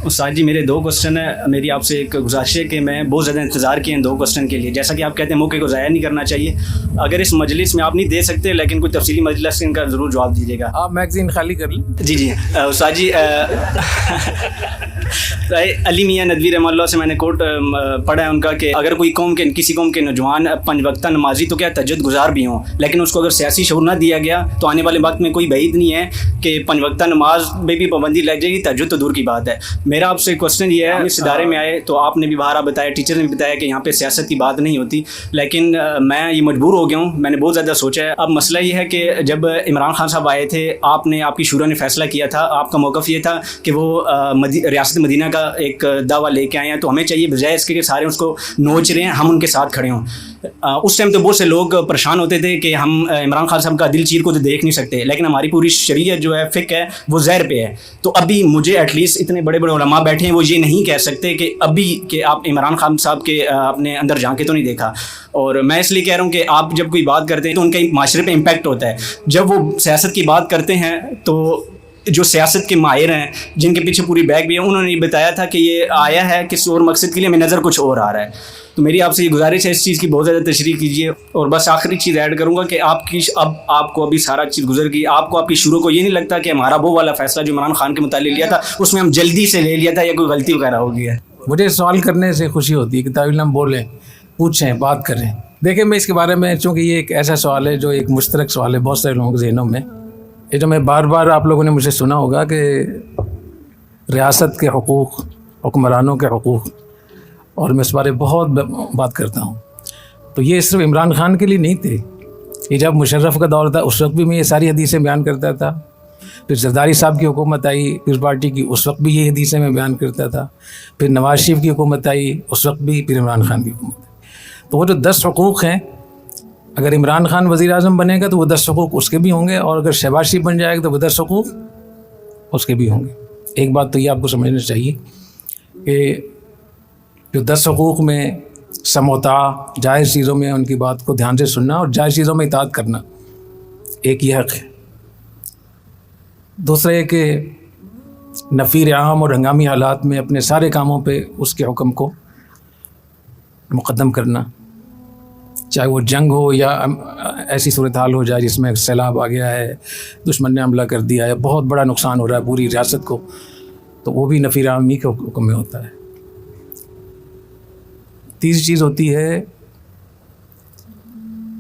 استاد جی میرے 2 کوسچن ہیں. میری آپ سے ایک گزارش ہے کہ میں بہت زیادہ انتظار کیے ہیں 2 کوسچن کے لیے. جیسا کہ آپ کہتے ہیں موقع کو ضائع نہیں کرنا چاہیے. اگر اس مجلس میں آپ نہیں دے سکتے لیکن کوئی تفصیلی مجلس ان کا ضرور جواب دیجیے گا. آپ میگزین خالی کر لیں. جی استاد جی علی میاں ندوی رحمہ اللہ سے میں نے کوٹ پڑھا ہے ان کا کہ اگر کوئی قوم کے کسی قوم کے نوجوان 5 وقتہ نمازی تو کیا تہجد گزار بھی ہوں، لیکن اس کو اگر سیاسی شعور نہ دیا گیا تو آنے والے وقت میں کوئی بعید نہیں ہے کہ 5 وقتہ نماز میں بھی پابندی لگ جائے گی، تہجد تو دور کی بات ہے. میرا آپ سے کوسچن یہ ہے، اس ادارے میں آئے تو آپ نے بھی باہر بتایا، ٹیچر نے بھی بتایا کہ یہاں پہ سیاست کی بات نہیں ہوتی، لیکن میں یہ مجبور ہو گیا ہوں. میں نے بہت زیادہ سوچا ہے. اب مسئلہ یہ ہے کہ جب عمران خان صاحب آئے تھے آپ کی شورا نے فیصلہ کیا تھا، آپ کا موقف یہ تھا کہ وہ ریاست مدینہ کا ایک دعویٰ لے کے آئے ہیں، تو ہمیں چاہیے بجائے اس کے کہ سارے اس کو نوچ رہے ہیں ہم ان کے ساتھ کھڑے ہوں. اس ٹائم تو بہت سے لوگ پریشان ہوتے تھے کہ ہم عمران خان صاحب کا دل چیر کو تو دیکھ نہیں سکتے، لیکن ہماری پوری شریعت جو ہے فقہ ہے وہ زہر پہ ہے. تو ابھی مجھے ایٹ لیسٹ اتنے بڑے بڑے علماء بیٹھے ہیں وہ یہ نہیں کہہ سکتے کہ ابھی کہ آپ عمران خان صاحب کے اپنے اندر جا کے تو نہیں دیکھا. اور میں اس لیے کہہ رہا ہوں کہ آپ جب کوئی بات کرتے ہیں تو ان کا معاشرے پہ امپیکٹ ہوتا ہے. جب وہ سیاست کی بات کرتے ہیں تو جو سیاست کے ماہر ہیں جن کے پیچھے پوری بیگ بھی ہے انہوں نے یہ بتایا تھا کہ یہ آیا ہے کس اور مقصد کے لیے، ہمیں نظر کچھ اور آ رہا ہے. تو میری آپ سے یہ گزارش ہے اس چیز کی بہت زیادہ تشریح کیجیے. اور بس آخری چیز ایڈ کروں گا کہ آپ کو ابھی سارا چیز گزر گئی، آپ کی شروع کو یہ نہیں لگتا کہ ہمارا وہ والا فیصلہ جو عمران خان کے متعلق لیا تھا اس میں ہم جلدی سے لے لیا تھا یا کوئی غلطی وغیرہ ہو گئی ہے؟ مجھے سوال کرنے سے خوشی ہوتی ہے کہ طالب علم بولیں، پوچھیں، بات کریں. دیکھیں میں اس کے بارے میں، چونکہ یہ ایک ایسا سوال ہے جو ایک مشترک سوال ہے بہت سارے لوگوں کے ذہنوں میں، یہ جو میں بار بار آپ لوگوں نے مجھے سنا ہوگا کہ ریاست کے حقوق، حکمرانوں کے حقوق، اور میں اس بارے بہت بات کرتا ہوں. تو یہ صرف عمران خان کے لیے نہیں تھے، یہ جب مشرف کا دور تھا اس وقت بھی میں یہ ساری حدیثیں بیان کرتا تھا. پھر زرداری صاحب کی حکومت آئی پیپلز پارٹی کی، اس وقت بھی یہ حدیثیں میں بیان کرتا تھا. پھر نواز شریف کی حکومت آئی اس وقت بھی، پھر عمران خان کی حکومت آئی. تو وہ جو 10 حقوق ہیں، اگر عمران خان وزیر اعظم بنے گا تو وہ 10 حقوق اس کے بھی ہوں گے، اور اگر شہباز شریف بن جائے گا تو وہ 10 حقوق اس کے بھی ہوں گے. ایک بات تو یہ آپ کو سمجھنا چاہیے کہ جو 10 حقوق میں سموتا، جائز چیزوں میں ان کی بات کو دھیان سے سننا اور جائز چیزوں میں اطاعت کرنا، ایک یہ حق ہے. دوسرا یہ کہ نفیر عام اور ہنگامی حالات میں اپنے سارے کاموں پہ اس کے حکم کو مقدم کرنا، چاہے وہ جنگ ہو یا ایسی صورتحال ہو جائے جس میں سیلاب آ گیا ہے، دشمن نے حملہ کر دیا ہے، بہت بڑا نقصان ہو رہا ہے پوری ریاست کو، تو وہ بھی نفیر عامی کے حکم میں ہوتا ہے. تیسری چیز ہوتی ہے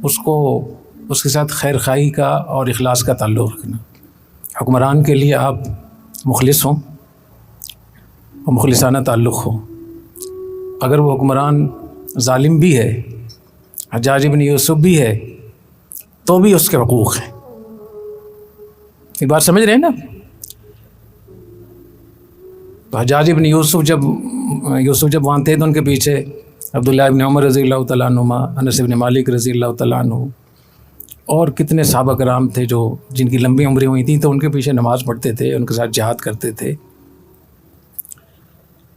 اس کے ساتھ خیر خواہی کا اور اخلاص کا تعلق رکھنا. حکمران کے لیے آپ مخلص ہوں اور مخلصانہ تعلق ہو. اگر وہ حکمران ظالم بھی ہے، حجاج بن یوسف بھی ہے، تو بھی اس کے حقوق ہیں. یہ بات سمجھ رہے ہیں نا؟ تو حجاج بن یوسف جب وہاں تھے تو ان کے پیچھے عبداللہ ابن عمر رضی اللہ تعالیٰ عنہما، انس بن مالک رضی اللہ تعالیٰ عنہ، اور کتنے صحابہ کرام تھے جن کی لمبی عمریں ہوئی تھیں، تو ان کے پیچھے نماز پڑھتے تھے، ان کے ساتھ جہاد کرتے تھے.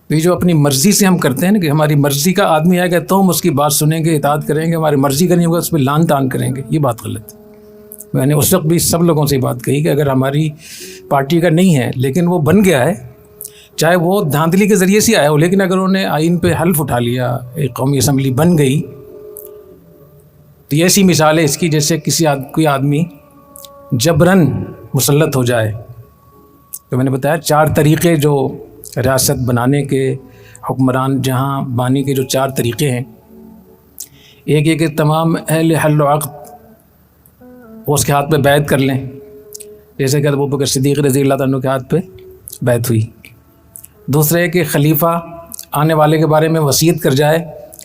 یہ جو اپنی مرضی سے ہم کرتے ہیں نا، کہ ہماری مرضی کا آدمی آئے گا تو ہم اس کی بات سنیں گے، اطاعت کریں گے، ہماری مرضی کا نہیں ہوگا اس پہ لان تان کریں گے، یہ بات غلط ہے. میں نے اس وقت بھی سب لوگوں سے بات کہی کہ اگر ہماری پارٹی کا نہیں ہے لیکن وہ بن گیا ہے، چاہے وہ دھاندلی کے ذریعے سے آیا ہو، لیکن اگر انہوں نے آئین پہ حلف اٹھا لیا، ایک قومی اسمبلی بن گئی، تو یہ ایسی مثال ہے اس کی جیسے کوئی آدمی جبراً مسلط ہو جائے. تو میں نے بتایا 4 طریقے جو ریاست بنانے کے، حکمران جہاں بانی کے جو 4 طریقے ہیں. ایک یہ کہ تمام اہل حل و عقد وہ اس کے ہاتھ پہ بیعت کر لیں، جیسے کہ ابوبکر صدیق رضی اللہ عنہ کے ہاتھ پہ بیعت ہوئی. دوسرا ہے کہ خلیفہ آنے والے کے بارے میں وصیت کر جائے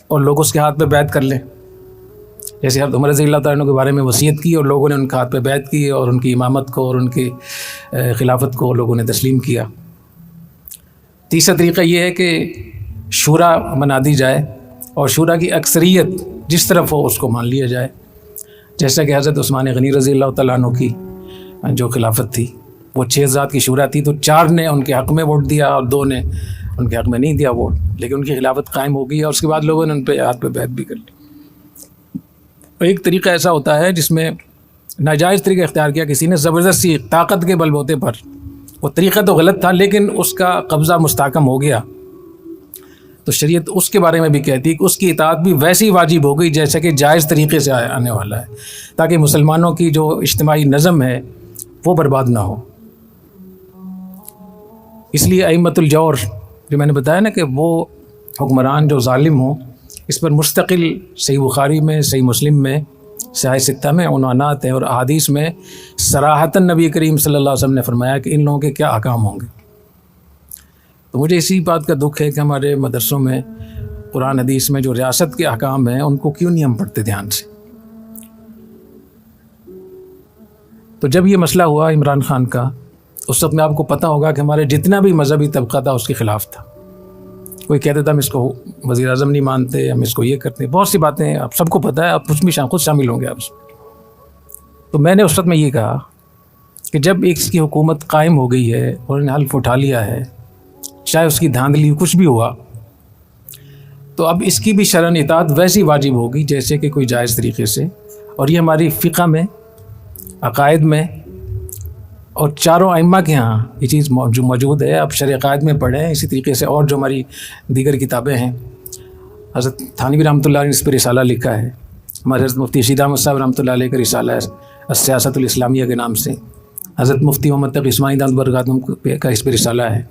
اور لوگ اس کے ہاتھ پہ بیعت کر لیں، جیسے حضرت عمر رضی اللہ تعالیٰ عنہ کے بارے میں وصیت کی اور لوگوں نے ان کے ہاتھ پہ بیعت کی اور ان کی امامت کو اور ان کی خلافت کو لوگوں نے تسلیم کیا. تیسرا طریقہ یہ ہے کہ شورا بنا دی جائے اور شورا کی اکثریت جس طرف ہو اس کو مان لیا جائے، جیسا کہ حضرت عثمان غنی رضی اللہ تعالیٰ عنہ کی جو خلافت تھی، وہ 6 ذات کی شورا تھی، تو 4 نے ان کے حق میں ووٹ دیا اور 2 نے ان کے حق میں نہیں دیا ووٹ، لیکن ان کی خلافت قائم ہو گئی اور اس کے بعد لوگوں نے ان پہ ہاتھ پہ بیعت بھی کر لی. ایک طریقہ ایسا ہوتا ہے جس میں ناجائز طریقہ اختیار کیا کسی نے، زبردستی طاقت کے بل بوتے پر وہ طریقہ تو غلط تھا لیکن اس کا قبضہ مستحکم ہو گیا، تو شریعت اس کے بارے میں بھی کہتی ہے کہ اس کی اطاعت بھی ویسی واجب ہو گئی جیسا کہ جائز طریقے سے آنے والا ہے، تاکہ مسلمانوں کی جو اجتماعی نظم ہے وہ برباد نہ ہو۔ اس لیے ائمۃ الجور جو میں نے بتایا نا کہ وہ حکمران جو ظالم ہوں، اس پر مستقل صحیح بخاری میں، صحیح مسلم میں، صحیح ستہ میں عنوانات ہیں، اور احادیث میں صراحتاً نبی کریم صلی اللہ علیہ وسلم نے فرمایا کہ ان لوگوں کے کیا احکام ہوں گے۔ تو مجھے اسی بات کا دکھ ہے کہ ہمارے مدرسوں میں قرآن حدیث میں جو ریاست کے احکام ہیں ان کو کیوں نہیں ہم پڑھتے دھیان سے۔ تو جب یہ مسئلہ ہوا عمران خان کا، اس وقت میں آپ کو پتہ ہوگا کہ ہمارے جتنا بھی مذہبی طبقہ تھا اس کے خلاف تھا۔ کوئی کہتا تھا ہم اس کو وزیر اعظم نہیں مانتے، ہم اس کو یہ کرتے ہیں، بہت سی باتیں آپ سب کو پتہ ہے، آپ اس میں خود شامل ہوں گے آپ۔ تو میں نے اس وقت میں یہ کہا کہ جب ایک اس کی حکومت قائم ہو گئی ہے اور انہیں حلف اٹھا لیا ہے، چاہے اس کی دھاندلی کچھ بھی ہوا، تو اب اس کی بھی شرعاً اطاعت ویسی واجب ہوگی جیسے کہ کوئی جائز طریقے سے، اور یہ ہماری فقہ میں، عقائد میں اور چاروں ائمہ کے ہاں یہ چیز موجود ہے۔ آپ شرع عقائد میں پڑھیں، اسی طریقے سے اور جو ہماری دیگر کتابیں ہیں، حضرت تھانوی رحمۃ اللہ علیہ نے اس پہ رسالہ لکھا ہے، ہمارے حضرت مفتی رشید احمد صاحب رحمۃ اللہ علیہ کا رسالہ ہے السیاست الاسلامیہ کے نام سے، حضرت مفتی محمد تقی اسماعیل دامت برکاتہم کا اس پہ رسالہ ہے،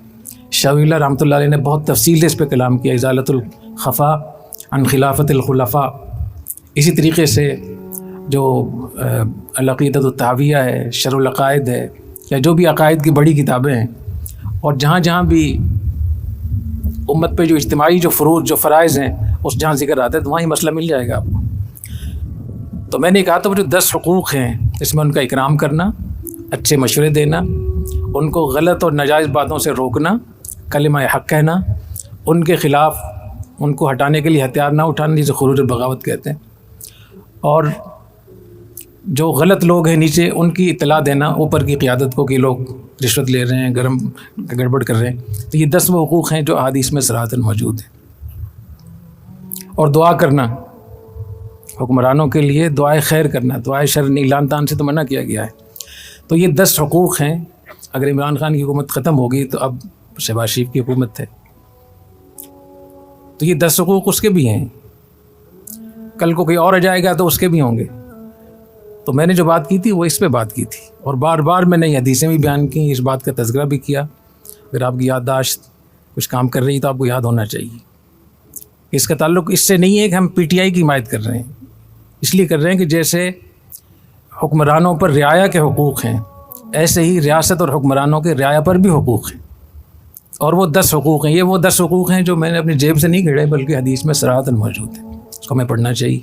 شاہ ولی اللہ رحمۃ اللہ علیہ نے بہت تفصیل سے اس پہ کلام کیا، ازالۃ الخفا عن خلافت الخلفاء۔ اسی طریقے سے جو العقیدۃ الطحاویہ ہے، شرح العقائد ہے، یا جو بھی عقائد کی بڑی کتابیں ہیں، اور جہاں جہاں بھی امت پہ جو اجتماعی جو فروض، جو فرائض ہیں، اس جہاں ذکر آتا ہے تو وہاں یہ مسئلہ مل جائے گا آپ کو۔ تو میں نے کہا تو وہ جو 10 حقوق ہیں، اس میں ان کا اکرام کرنا، اچھے مشورے دینا، ان کو غلط اور ناجائز باتوں سے روکنا، کلمہ حق کہنا، ان کے خلاف ان کو ہٹانے کے لیے ہتھیار نہ اٹھانا جسے خروج البغاوت کہتے ہیں، اور جو غلط لوگ ہیں نیچے ان کی اطلاع دینا اوپر کی قیادت کو کہ لوگ رشوت لے رہے ہیں، گڑبڑ کر رہے ہیں۔ تو یہ 10 وہ حقوق ہیں جو احادیث میں صراحتاً موجود ہیں۔ اور دعا کرنا، حکمرانوں کے لیے دعائے خیر کرنا، دعائے شر نہیں، لعن طعن سے تو منع کیا گیا ہے۔ تو یہ 10 حقوق ہیں۔ اگر عمران خان کی حکومت ختم ہوگی تو اب شہباز شریف کی حکومت ہے، تو یہ 10 حقوق اس کے بھی ہیں، کل کو کوئی اور آ جائے گا تو اس کے بھی ہوں گے۔ تو میں نے جو بات کی تھی وہ اس پہ بات کی تھی، اور بار بار میں نے یہ حدیثیں بھی بیان کی، اس بات کا تذکرہ بھی کیا۔ اگر آپ کی یادداشت کچھ کام کر رہی تو آپ کو یاد ہونا چاہیے۔ اس کا تعلق اس سے نہیں ہے کہ ہم پی ٹی آئی کی حمایت کر رہے ہیں، اس لیے کر رہے ہیں کہ جیسے حکمرانوں پر رعایا کے حقوق ہیں، ایسے ہی ریاست اور حکمرانوں کے رعایا پر بھی حقوق ہیں، اور وہ 10 حقوق ہیں۔ یہ وہ 10 حقوق ہیں جو میں نے اپنی جیب سے نہیں گھڑے بلکہ حدیث میں صراحتاً موجود ہیں، اس کو ہمیں پڑھنا چاہیے۔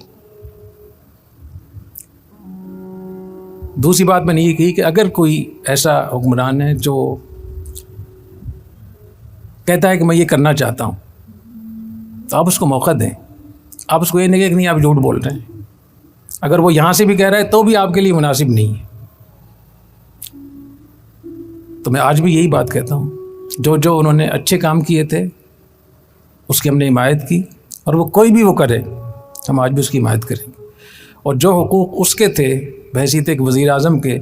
دوسری بات میں نے یہ کہی کہ اگر کوئی ایسا حکمران ہے جو کہتا ہے کہ میں یہ کرنا چاہتا ہوں تو آپ اس کو موقع دیں، آپ اس کو یہ نہیں کہ نہیں آپ جھوٹ بول رہے ہیں، اگر وہ یہاں سے بھی کہہ رہا ہے تو بھی آپ کے لیے مناسب نہیں ہے۔ تو میں آج بھی یہی بات کہتا ہوں، جو انہوں نے اچھے کام کیے تھے اس کی ہم نے حمایت کی، اور وہ کوئی بھی وہ کرے ہم آج بھی اس کی حمایت کریں گے، اور جو حقوق اس کے تھے بحیثیت ایک وزیر اعظم کے،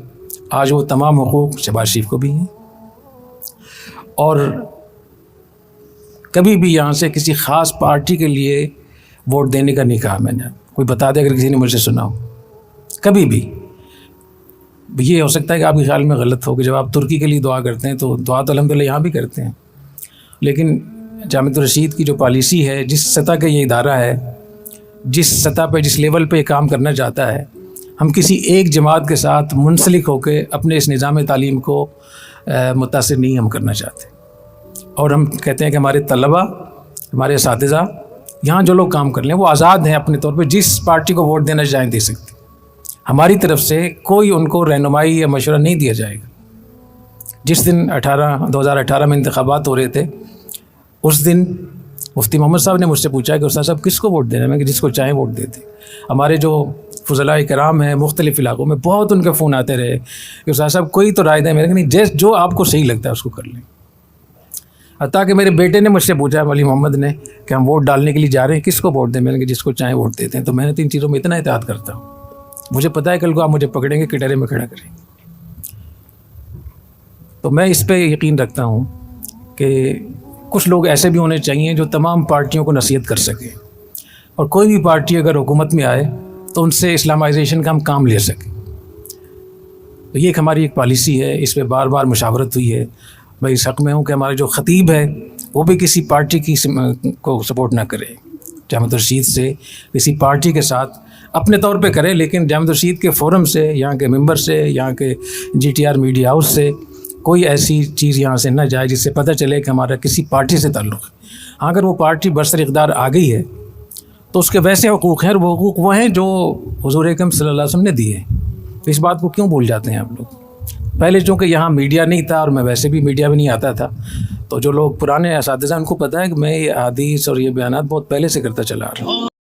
آج وہ تمام حقوق شہباز شریف کو بھی ہیں۔ اور کبھی بھی یہاں سے کسی خاص پارٹی کے لیے ووٹ دینے کا نہیں کہا میں نے، کوئی بتا دے اگر کسی نے مجھ سے سنا ہو، کبھی بھی۔ یہ ہو سکتا ہے کہ آپ کے خیال میں غلط ہو کہ جب آپ ترکی کے لیے دعا کرتے ہیں تو دعا تو الحمدللہ یہاں بھی کرتے ہیں، لیکن جامعۃ الرشید کی جو پالیسی ہے، جس سطح کا یہ ادارہ ہے، جس سطح پہ جس لیول پہ یہ کام کرنا چاہتا ہے، ہم کسی ایک جماعت کے ساتھ منسلک ہو کے اپنے اس نظام تعلیم کو متاثر نہیں ہم کرنا چاہتے، اور ہم کہتے ہیں کہ ہمارے طلباء، ہمارے اساتذہ یہاں جو لوگ کام کر لیں وہ آزاد ہیں اپنے طور پہ، جس پارٹی کو ووٹ دینا چاہیں دے سکتے، ہماری طرف سے کوئی ان کو رہنمائی یا مشورہ نہیں دیا جائے گا۔ جس دن 2018 میں انتخابات ہو رہے تھے، اس دن مفتی محمد صاحب نے مجھ سے پوچھا کہ استاد صاحب کس کو ووٹ دینا ہے؟ میں کہ جس کو چاہیں ووٹ دیتے۔ ہمارے جو فضلاء کرام ہیں مختلف علاقوں میں، بہت ان کے فون آتے رہے کہ استاد صاحب کوئی تو رائے دیں، میں نے کہا نہیں، جو آپ کو صحیح لگتا ہے اس کو کر لیں۔ حتیٰ کہ میرے بیٹے نے مجھ سے پوچھا، ولی محمد نے، کہ ہم ووٹ ڈالنے کے لیے جا رہے ہیں، کس کو ووٹ دیں؟ میں نے کہا جس کو چاہیں ووٹ دیتے ہیں۔ تو میں نے 3 چیزوں میں اتنا احتیاط کرتا ہوں، مجھے پتہ ہے کل کو آپ مجھے پکڑیں گے، کٹہرے میں کھڑا کریں گے۔ تو میں اس پہ یقین رکھتا ہوں کہ کچھ لوگ ایسے بھی ہونے چاہیے جو تمام پارٹیوں کو نصیحت کر سکیں، اور کوئی بھی پارٹی اگر حکومت میں آئے تو ان سے اسلامائزیشن کا ہم کام لے سکیں. تو یہ ایک ہماری ایک پالیسی ہے، اس پہ بار بار مشاورت ہوئی ہے. میں اس حق میں ہوں کہ ہمارے جو خطیب ہے وہ بھی کسی پارٹی کی کو سپورٹ نہ کرے، جامع رشید سے کسی پارٹی کے ساتھ اپنے طور پہ کرے، لیکن جامع رشید کے فورم سے، یہاں کے ممبر سے، یہاں کے GTR میڈیا ہاؤس سے کوئی ایسی چیز یہاں سے نہ جائے جس سے پتہ چلے کہ ہمارا کسی پارٹی سے تعلق ہے. ہاں اگر وہ پارٹی برسر اقتدار آ گئی ہے تو اس کے ویسے حقوق ہیں، اور وہ حقوق وہ ہیں جو حضور اکرم صلی اللہ علیہ وسلم نے دیے ہیں. تو اس بات کو کیوں بھول جاتے ہیں آپ لوگ؟ پہلے چونکہ یہاں میڈیا نہیں تھا، اور میں ویسے بھی میڈیا میں نہیں آتا تھا، تو جو لوگ پرانے اساتذہ ان کو پتہ ہے کہ میں یہ احادیث اور یہ بیانات بہت پہلے سے کرتا چلا رہا ہوں.